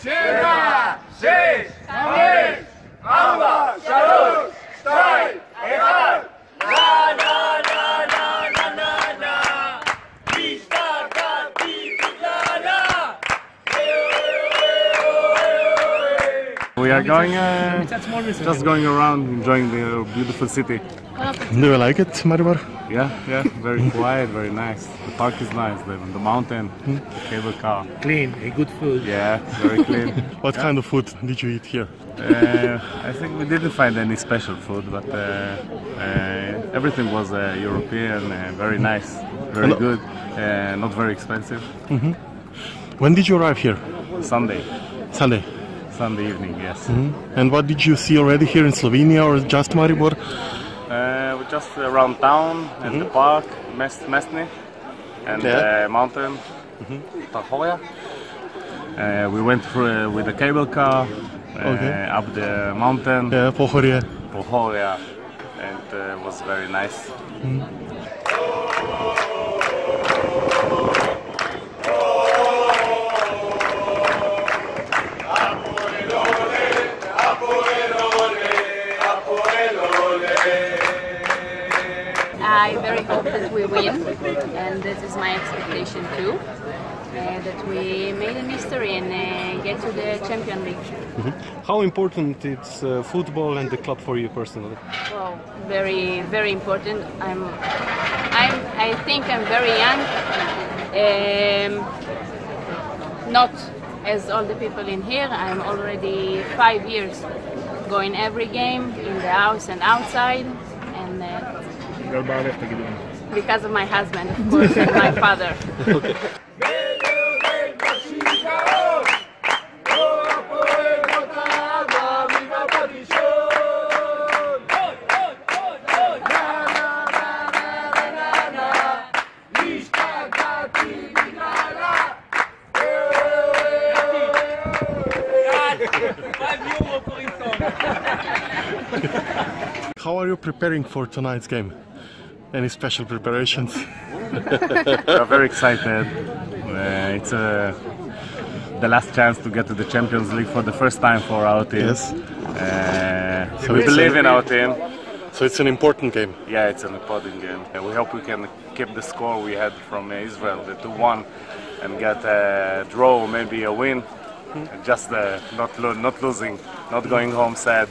שבע, שש, חמש, ארבע, שלוש, שתיים, אחד. נה נה נה נה נה נה נה השתגעתי בגללה. We are going, just going around, enjoying the beautiful city. Do you like it, Mariboru? Yeah, very quiet, very nice. The park is nice, the mountain, the cable car. Clean, good food. Yeah, very clean. What kind of food did you eat here? I think we didn't find any special food, but everything was European, very nice, very good, not very expensive. When did you arrive here? Sunday evening, yes. And what did you see already here in Slovenia or just Maribor? We're just around town and the park, Mestni, and the mountain, Tahoya. We went through with the cable car up the mountain, Pohorja, and it was very nice. I very hope that we win, and this is my expectation too, that we made a history and get to the Champions League. How important is football and the club for you personally? Well, very, very important. I think I'm very young, not as all the people in here. I'm already 5 years going every game in the house and outside, and because of my husband, of course, and my father. Okay. How are you preparing for tonight's game? Any special preparations? We're very excited. It's the last chance to get to the Champions League for the first time for our team. Yes. So we believe in our team. So it's an important game. Yeah, it's an important game. We hope we can keep the score we had from Israel, the 2-1, and get a draw, maybe a win. Just not losing, not going home sad.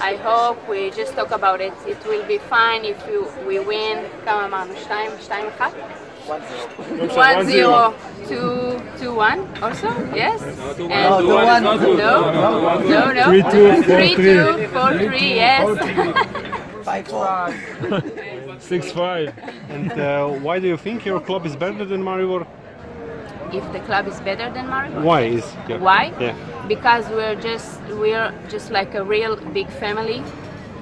I hope we just talk about it. It will be fine if we win. כמה אמרנו? 2-1? 1-0, 2-1 also? Yes? No. 3-2, 4-3, yes. 6-5. And why do you think your club is better than Maribor? If the club is better than Mariboru? Why? Why? Yeah. Because we're just like a real big family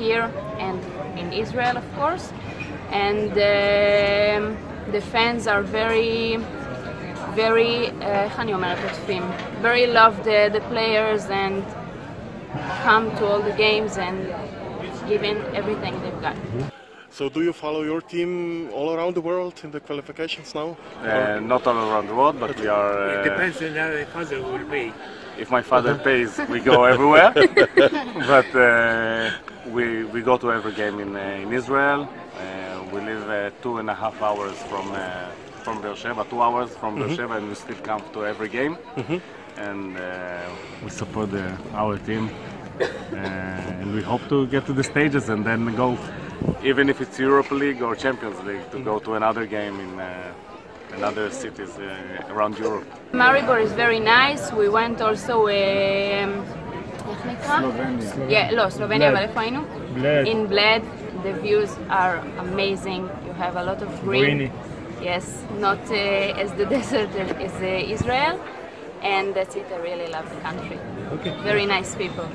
here and in Israel, of course, and the fans are very very love the players and come to all the games and give in everything they've got. So do you follow your team all around the world in the qualifications now? Not all around the world, but we are... It depends on how the father will pay. If my father pays, we go everywhere. But we go to every game in Israel. We live 2.5 hours from Beersheba, 2 hours from Beersheba, and we still come to every game. And we support our team. And we hope to get to the stages and then go, even if it's Europa League or Champions League, to go to another game in other cities around Europe. Maribor is very nice. We went also Slovenia, אבל איפה היינו? In Bled. The views are amazing. You have a lot of green. Yes, not as the desert as Israel. And that's it. I really love the country. Very nice people.